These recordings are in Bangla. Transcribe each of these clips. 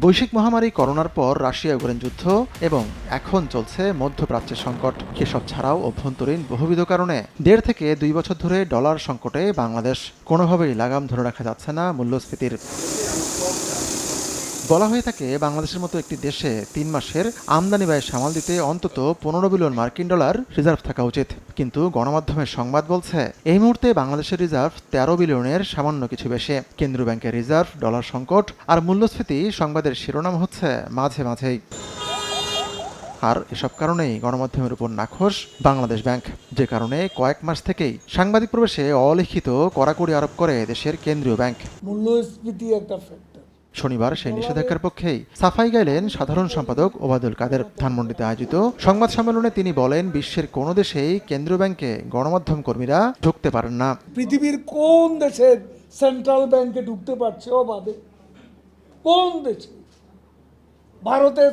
বৈশ্বিক মহামারী করোনার পর রাশিয়া ইউক্রেন যুদ্ধ এবং এখন চলছে মধ্যপ্রাচ্যের সংকট, এসব ছাড়াও অভ্যন্তরীণ বহুবিধ কারণে 1.5 থেকে 2 বছর ধরে ডলার সংকটে বাংলাদেশ। কোনোভাবেই লাগাম ধরে রাখা যাচ্ছে না মূল্যস্ফীতির। বলা হয়ে থাকে বাংলাদেশের মতো একটি দেশে 3 মাসের আমদানি ব্যয় সামাল দিতে অন্তত 15 বিলিয়ন মার্কিন ডলার রিজার্ভ থাকা উচিত, কিন্তু গণমাধ্যমের সংবাদ বলছে এই মুহূর্তে বাংলাদেশের রিজার্ভ 13 বিলিয়নের সামান্য কিছু বেশি। কেন্দ্রীয় ব্যাংকের রিজার্ভ, ডলার সংকট আর মূল্যস্ফীতি সংবাদের শিরোনাম হচ্ছে মাঝে মাঝেই। আর এসব কারণেই গণমাধ্যমের উপর নাখোশ বাংলাদেশ ব্যাংক, যে কারণে কয়েক মাস থেকেই সাংবাদিক প্রবেশে অলিখিত কড়াকড়ি আরোপ করে দেশের কেন্দ্রীয় ব্যাংক। মূল্যস্ফীতি একটা ফ্যাক্টর। শনিবার সেই নিষেধাজ্ঞার পক্ষেই সাফাই গাইলেন সাধারণ সম্পাদক ওবায়দুল কাদের। ধানমন্ডিতে আয়োজিত সংবাদ সম্মেলনে তিনি বলেন, বিশ্বের কোনো দেশেই কেন্দ্রীয় ব্যাংকে গণমাধ্যম কর্মীরা ঢুকতে পারেন না। পৃথিবীর কোন দেশের সেন্ট্রাল ব্যাংকে ঢুকতে পারছে অবাধে? কোন দেশে? ভারতের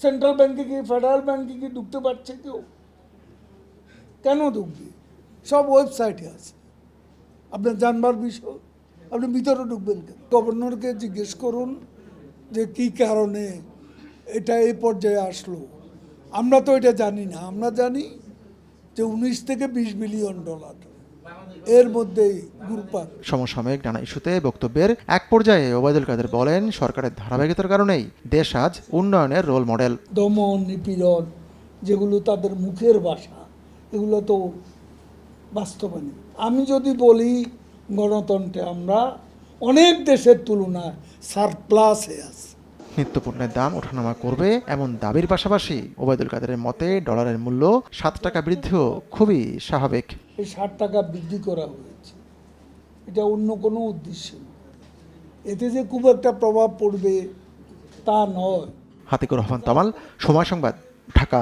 সেন্ট্রাল ব্যাংকে কি, ফেডারেল ব্যাংকে কি ঢুকতে পারছে কেউ? কেন ঢুকবে? সব ওয়েবসাইটে আছে, আপনার জানবার বিষয়। আপনি ভিতরে ঢুকবেন কেন? গভর্নরকে জিজ্ঞেস করুন যে কি কারণে এটা এই পর্যায়ে আসলো। আমরা তো এটা জানি না। আমরা জানি যে 19 থেকে 20 বিলিয়ন ডলার এর মধ্যেই ঘুরপাক। সমসাময়িক নানা ইস্যুতে বক্তব্যের এক পর্যায়ে ওবায়দুল কাদের বলেন, সরকারের ধারাবাহিকতার কারণেই দেশ আজ উন্নয়নের রোল মডেল। দমন নিপীড়ন যেগুলো তাদের মুখের ভাষা, এগুলো তো বাস্তবায়ন। আমি যদি বলি গণতন্ত্রে আমরা অনেক দেশের তুলনায় সারপ্লাসে আছি। নিত্যপণ্যের দাম ওঠানামা করবে এমন দাবির পাশাপাশি ওবায়দুল কাদেরের মতে ডলারের মূল্য 7 টাকা বৃদ্ধিও খুবই স্বাভাবিক। এই 60 টাকা বৃদ্ধি করা হয়েছে, এটা অন্য কোনো উদ্দেশ্য না। এতে যে খুব একটা প্রভাব পড়বে তা নয়। হাতিকুর রহমান তামাল, সময় সংবাদ, ঢাকা।